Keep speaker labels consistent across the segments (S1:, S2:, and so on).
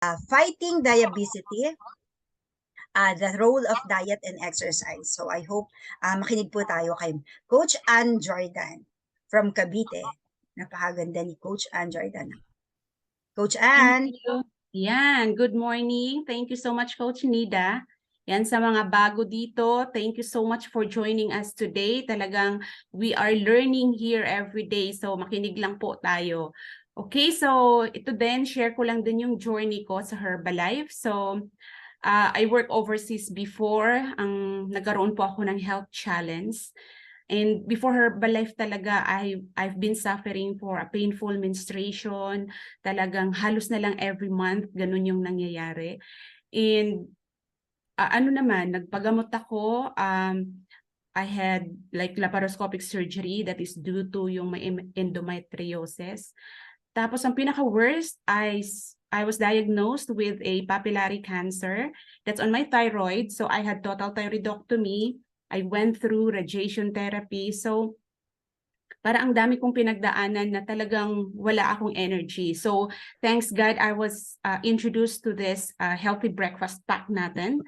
S1: Fighting Diabesity, the role of diet and exercise. So I hope makinig po tayo kay Coach Ann Jordan from Cavite. Napakaganda ni Coach Ann Jordan. Coach
S2: Thank
S1: Ann.
S2: you. Yan, good morning. Thank you so much, Coach Nida. Yan, sa mga bago dito, thank you so much for joining us today. Talagang we are learning here every day. So makinig lang po tayo. Okay, so ito din, share ko lang din yung journey ko sa Herbalife. So I work overseas before. Nagkaroon po ako ng health challenge. And before Herbalife talaga, I've been suffering for a painful menstruation. Talagang halos na lang every month, ganun yung nangyayari. And ano naman, nagpagamot ako. I had like laparoscopic surgery that is due to yung may endometriosis. Tapos ang pinaka-worst, I was diagnosed with a papillary cancer that's on my thyroid. So I had total thyroidectomy. I went through radiation therapy. So para ang dami kong pinagdaanan na talagang wala akong energy. So thanks God, I was introduced to this healthy breakfast pack natin.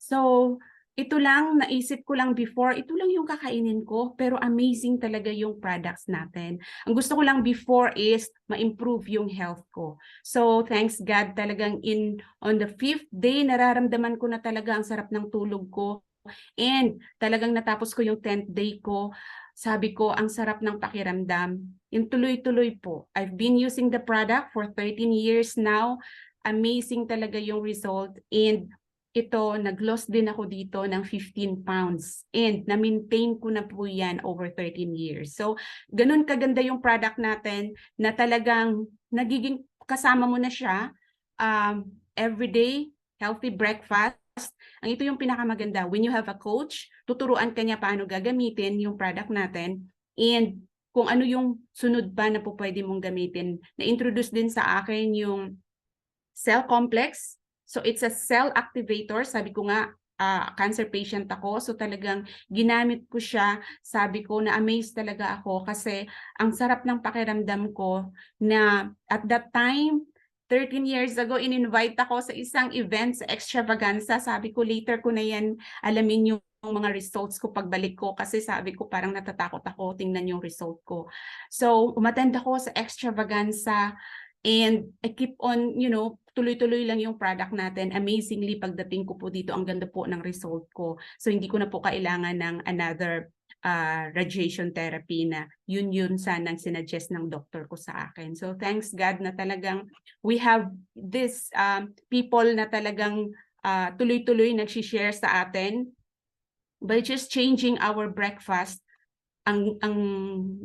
S2: So ito lang, naisip ko lang before, ito lang yung kakainin ko, pero amazing talaga yung products natin. Ang gusto ko lang before is ma-improve yung health ko. So thanks God, talagang on the 5th day, nararamdaman ko na talaga ang sarap ng tulog ko. And talagang natapos ko yung 10th day ko, sabi ko, ang sarap ng pakiramdam. Yung tuloy-tuloy po. I've been using the product for 13 years now. Amazing talaga yung result. And ito, nag-loss din ako dito ng 15 pounds. And na-maintain ko na po yan over 13 years. So, ganun kaganda yung product natin na talagang nagiging kasama mo na siya everyday, healthy breakfast. Ang ito yung pinakamaganda. When you have a coach, tuturuan ka niya paano gagamitin yung product natin and kung ano yung sunod pa na po pwede mong gamitin. Na-introduce din sa akin yung cell complex. So it's a cell activator. Sabi ko nga, cancer patient ako. So talagang ginamit ko siya. Sabi ko na amazed talaga ako kasi ang sarap ng pakiramdam ko na at that time, 13 years ago, in-invite ako sa isang event sa extravaganza. Sabi ko, later ko na yan alamin yung mga results ko pagbalik ko kasi sabi ko parang natatakot ako tingnan yung result ko. So, umattend ako sa extravaganza and I keep on, tuloy-tuloy lang yung product natin. Amazingly, pagdating ko po dito, ang ganda po ng result ko. So, hindi ko na po kailangan ng another radiation therapy na yun sanang sinuggest ng doctor ko sa akin. So thanks God na talagang we have this people na talagang tuloy-tuloy nagsishare sa atin by just changing our breakfast. Ang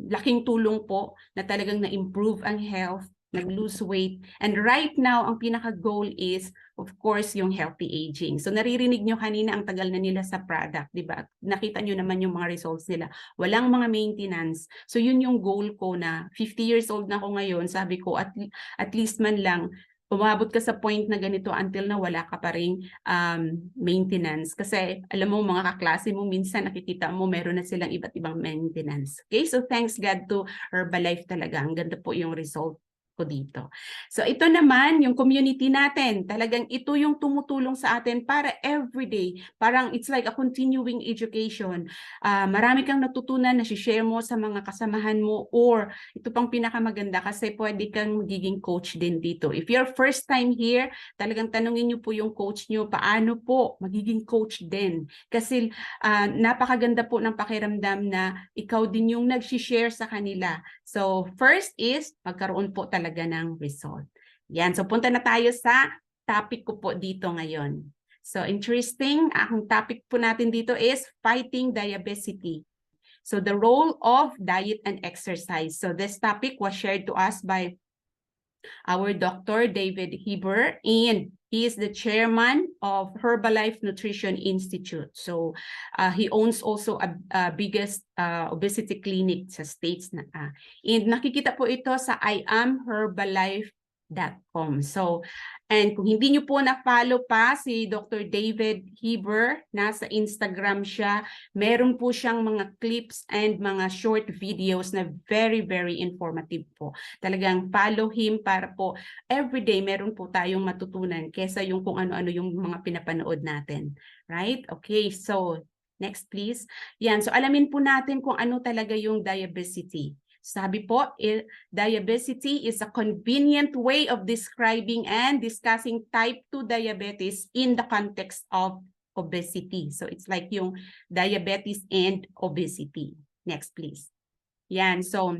S2: laking tulong po na talagang na-improve ang health, nag-lose weight. And right now, ang pinaka-goal is, of course, yung healthy aging. So naririnig nyo kanina, ang tagal na nila sa product, di ba? Nakita nyo naman yung mga results nila. Walang mga maintenance. So yun yung goal ko na 50 years old na ako ngayon, sabi ko, at least man lang, umabot ka sa point na ganito until na wala ka pa ring maintenance. Kasi alam mo, mga kaklase mo, minsan nakikita mo, meron na silang iba't ibang maintenance. Okay, so thanks God to Herbalife talaga. Ang ganda po yung result ko dito. So ito naman, yung community natin, talagang ito yung tumutulong sa atin para everyday. Parang it's like a continuing education. Marami kang natutunan na share mo sa mga kasamahan mo or ito pang pinakamaganda kasi pwede kang magiging coach din dito. If you're first time here, talagang tanungin niyo po yung coach niyo, paano po magiging coach din? Kasi napakaganda po ng pakiramdam na ikaw din yung nag-share sa kanila. So first is magkaroon po talaga ng result. Yan, so punta na tayo sa topic ko po dito ngayon. So interesting, ang topic po natin dito is fighting diabesity. So the role of diet and exercise. So this topic was shared to us by our Dr. David Heber, and he is the chairman of Herbalife Nutrition Institute. So he owns also a biggest obesity clinic sa States. And nakikita po ito sa I Am Herbalife So, and kung hindi nyo po na-follow pa si Dr. David Heber, nasa Instagram siya, meron po siyang mga clips and mga short videos na very, very informative po. Talagang follow him para po everyday meron po tayong matutunan kesa yung kung ano-ano yung mga pinapanood natin. Right? Okay, so next please. Yan, so alamin po natin kung ano talaga yung diabesity. Sabi po, diabesity is a convenient way of describing and discussing type 2 diabetes in the context of obesity. So it's like yung diabetes and obesity. Next, please. Yan, so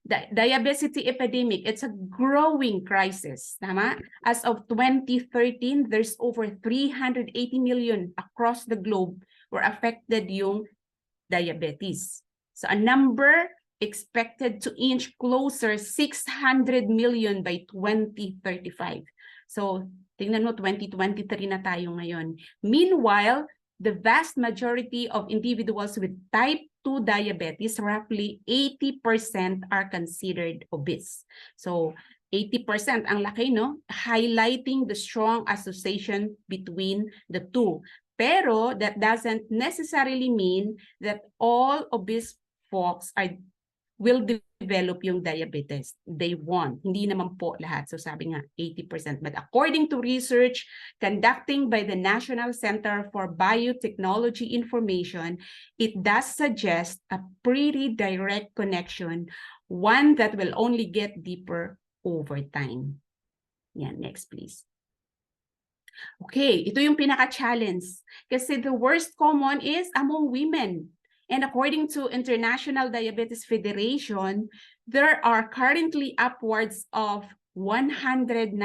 S2: the diabesity epidemic, it's a growing crisis. Tama? As of 2013, there's over 380 million across the globe were affected yung diabetes. So a number expected to inch closer 600 million by 2035. So tingnan mo, 2023 na tayo ngayon. Meanwhile, the vast majority of individuals with type 2 diabetes, roughly 80% are considered obese. So 80%, ang laki, no? Highlighting the strong association between the two. Pero that doesn't necessarily mean that all obese folks will develop yung diabetes. They won't. Hindi naman po lahat. So sabi nga 80%. But according to research conducting by the National Center for Biotechnology Information, it does suggest a pretty direct connection, one that will only get deeper over time. Yan, next please. Okay, ito yung pinaka-challenge. Kasi the worst common is among women. And according to International Diabetes Federation, there are currently upwards of 199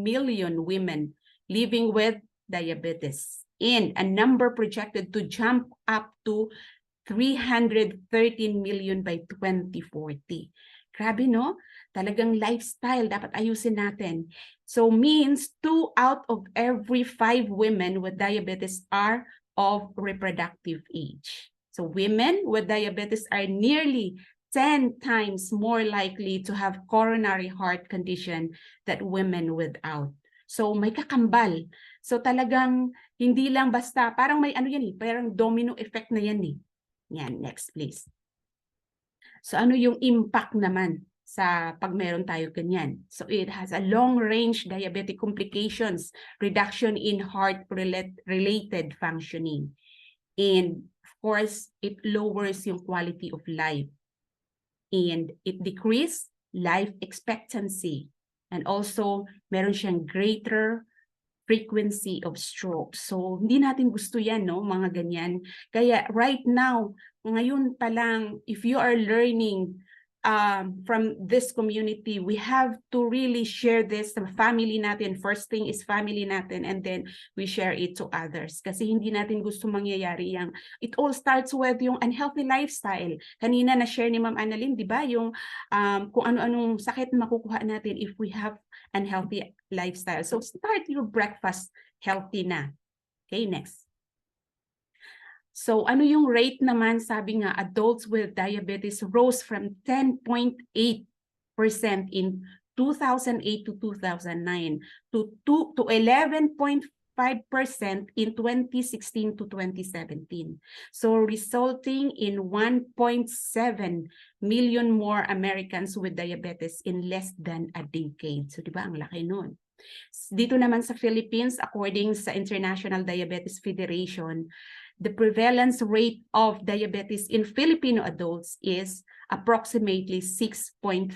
S2: million women living with diabetes, and a number projected to jump up to 313 million by 2040. Grabe, no? Talagang lifestyle, dapat ayusin natin. So means 2 out of every 5 women with diabetes are of reproductive age. So women with diabetes are nearly 10 times more likely to have coronary heart condition than women without. So may kakambal. So talagang hindi lang basta, parang may ano yan eh, parang domino effect na yan eh. Yan, next please. So ano yung impact naman sa pag meron tayo ganyan? So it has a long-range diabetic complications, reduction in heart-related functioning. And of course, it lowers yung quality of life. And it decreases life expectancy. And also, meron siyang greater frequency of stroke. So, hindi natin gusto yan, no? Mga ganyan. Kaya right now, ngayon pa lang, if you are learning from this community, we have to really share this sa family natin. First thing is family natin, and then we share it to others. Kasi hindi natin gusto mangyayari yang it all starts with yung unhealthy lifestyle. Kanina na-share ni Ma'am Annalyn, di ba? Yung kung ano-anong sakit makukuha natin if we have unhealthy lifestyle. So start your breakfast healthy na. Okay, next. So ano yung rate naman? Sabi nga, adults with diabetes rose from 10.8% in 2008 to 2009 to 11.5% in 2016 to 2017. So resulting in 1.7 million more Americans with diabetes in less than a decade. So di ba ang laki nun? Dito naman sa Philippines, according sa International Diabetes Federation, the prevalence rate of diabetes in Filipino adults is approximately 6.3%.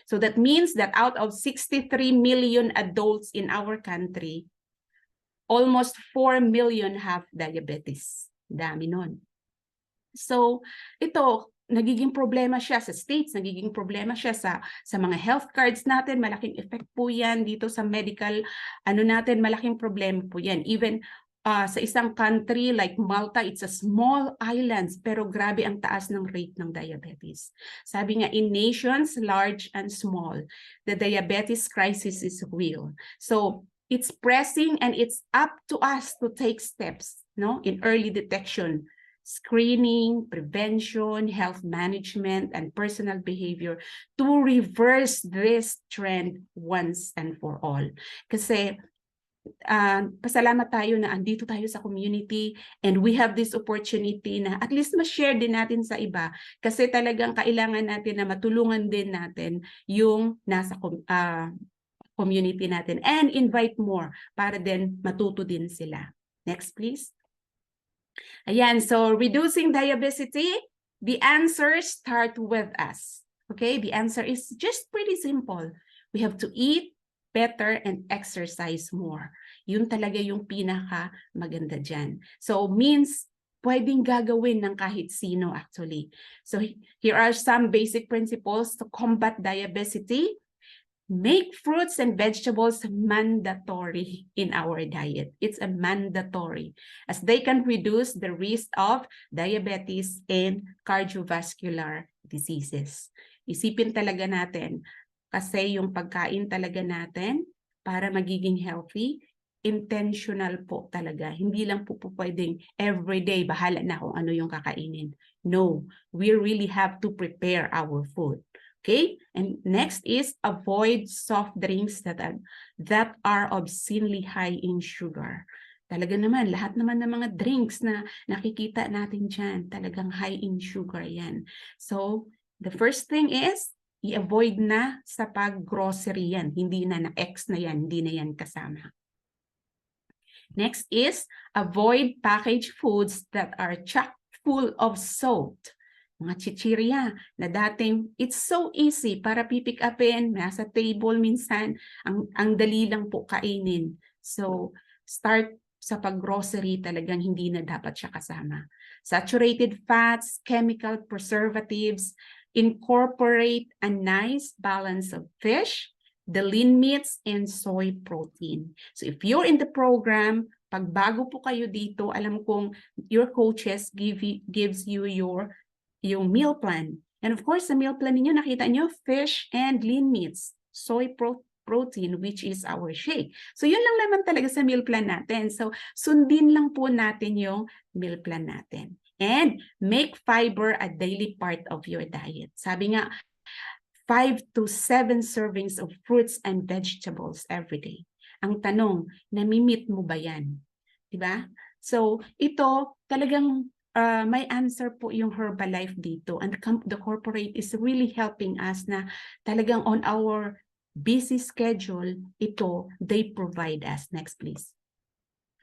S2: So that means that out of 63 million adults in our country, almost 4 million have diabetes. Dami nun. So ito, nagiging problema siya sa states, nagiging problema siya sa mga health cards natin, malaking effect po yan dito sa medical, natin, malaking problema po yan. Even sa isang country like Malta, it's a small island, pero grabe ang taas ng rate ng diabetes. Sabi nga, in nations large and small, the diabetes crisis is real. So it's pressing and it's up to us to take steps, no, in early detection screening, prevention, health management, and personal behavior to reverse this trend once and for all. Kasi pasalamat tayo na andito tayo sa community and we have this opportunity na at least ma-share din natin sa iba kasi talagang kailangan natin na matulungan din natin yung nasa community natin and invite more para din matuto din sila. Next, please. Ayan, so reducing diabesity, the answers start with us. Okay, the answer is just pretty simple. We have to eat better and exercise more. Yun talaga yung pinaka maganda dyan. So means pwedeng gagawin ng kahit sino actually. So here are some basic principles to combat diabesity. Make fruits and vegetables mandatory in our diet. It's a mandatory as they can reduce the risk of diabetes and cardiovascular diseases. Isipin talaga natin kasi yung pagkain talaga natin para magiging healthy, intentional po talaga. Hindi lang po pwedeng everyday bahala na kung ano yung kakainin. No, we really have to prepare our food. Okay, and next is avoid soft drinks that are obscenely high in sugar. Talaga naman, lahat naman ng mga drinks na nakikita natin dyan, talagang high in sugar yan. So, the first thing is, i-avoid na sa pag-grocery yan. Hindi na na-X na yan, hindi na yan kasama. Next is, avoid packaged foods that are chock full of salt. Mga chichirya na dating it's so easy para pipick upin, nasa table minsan, ang dali lang po kainin. So, start sa pag-grocery talagang hindi na dapat siya kasama. Saturated fats, chemical preservatives, incorporate a nice balance of fish, the lean meats, and soy protein. So, if you're in the program, pag bago po kayo dito, alam kong your coaches gives you yung meal plan. And of course, sa meal plan ninyo, nakita nyo, fish and lean meats, soy protein, which is our shake. So, yun lang naman talaga sa meal plan natin. So, sundin lang po natin yung meal plan natin. And make fiber a daily part of your diet. Sabi nga, 5 to 7 servings of fruits and vegetables every day. Ang tanong, namimit mo ba yan? Diba? So, ito talagang may answer po yung Herbalife dito. And the corporate is really helping us na talagang on our busy schedule, ito, they provide us. Next, please.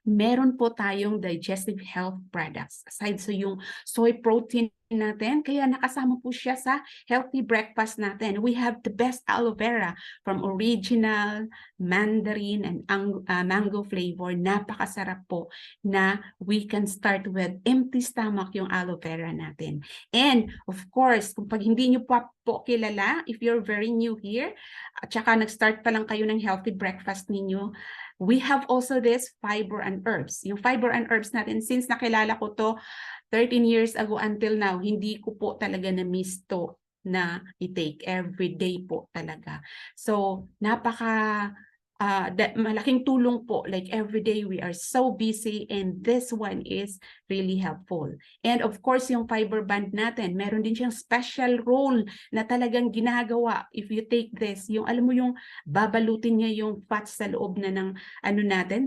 S2: Meron po tayong digestive health products. Aside sa yung soy protein natin, kaya nakasama po siya sa healthy breakfast natin. We have the best aloe vera from original, mandarin, and mango flavor. Napakasarap po na we can start with empty stomach yung aloe vera natin. And of course, kung pag hindi nyo pa po kilala, if you're very new here, at saka nag-start pa lang kayo ng healthy breakfast ninyo, we have also this fiber and herbs. Yung fiber and herbs natin, since nakilala ko to 13 years ago until now, hindi ko po talaga na-miss to na i-take every day po talaga. So, malaking tulong po. Like every day we are so busy and this one is really helpful. And of course, yung fiber band natin, meron din siyang special role na talagang ginagawa. If you take this, yung alam mo yung babalutin niya yung fats sa loob na ng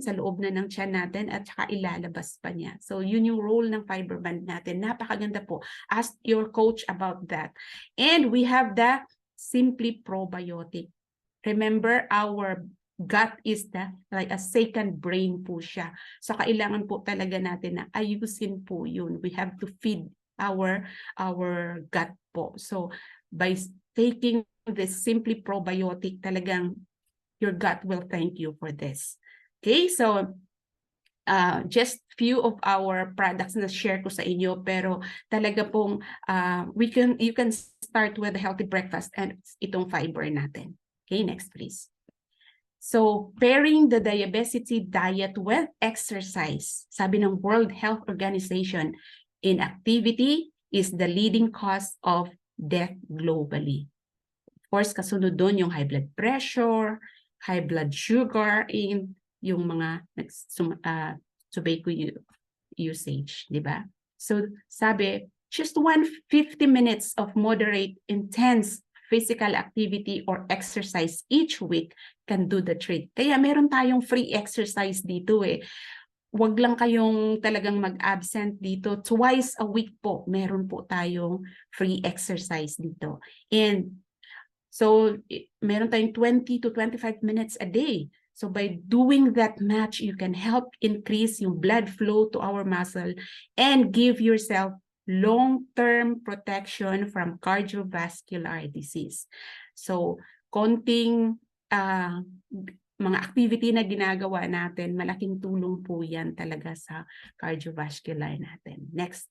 S2: sa loob na ng tiyan natin at saka ilalabas pa niya. So yun yung role ng fiber band natin. Napakaganda po. Ask your coach about that. And we have the Simply Probiotic. Remember, our gut is like a second brain po siya. So kailangan po talaga natin na ayusin po yun. We have to feed our gut po. So by taking this Simply Probiotic, talagang your gut will thank you for this. Okay, so just few of our products na share ko sa inyo, pero talaga pong you can start with a healthy breakfast and itong fiber natin. Okay, next please. So, pairing the diabesity diet with exercise, sabi ng World Health Organization, inactivity is the leading cause of death globally. Of course, kasunod doon yung high blood pressure, high blood sugar, and yung mga tobacco usage, di ba? So sabi, just 150 minutes of moderate, intense physical activity or exercise each week can do the trick. Kaya meron tayong free exercise dito eh. Huwag lang kayong talagang mag-absent dito. Twice a week po, meron po tayong free exercise dito. And so, meron tayong 20 to 25 minutes a day. So by doing that match, you can help increase yung blood flow to our muscle and give yourself long-term protection from cardiovascular disease. So, konting mga activity na ginagawa natin, malaking tulong po yan talaga sa cardiovascular natin. Next.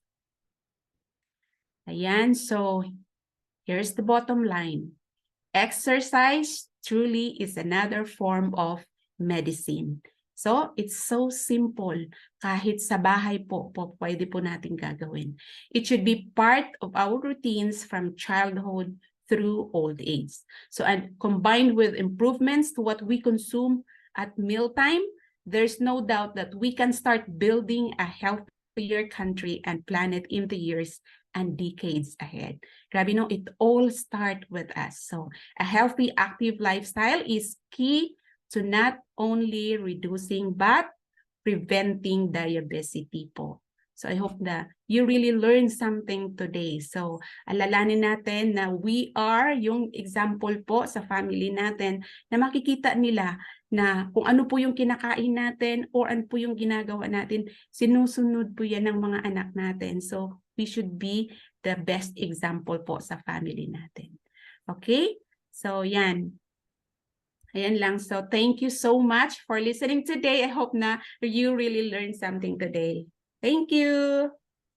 S2: Ayan, so here's the bottom line. Exercise truly is another form of medicine. So, it's so simple. Kahit sa bahay po, pwede po natin gagawin. It should be part of our routines from childhood through old age. So, and combined with improvements to what we consume at mealtime, there's no doubt that we can start building a healthier country and planet in the years and decades ahead. Grabe, no, it all starts with us. So a healthy, active lifestyle is key to not only reducing but preventing diabesity po. So I hope that you really learned something today. So alalanin natin na we are yung example po sa family natin na makikita nila na kung ano po yung kinakain natin or ano po yung ginagawa natin, sinusunod po yan ng mga anak natin. So we should be the best example po sa family natin. Okay? So yan. Ayan lang. So thank you so much for listening today. I hope na you really learned something today. Thank you.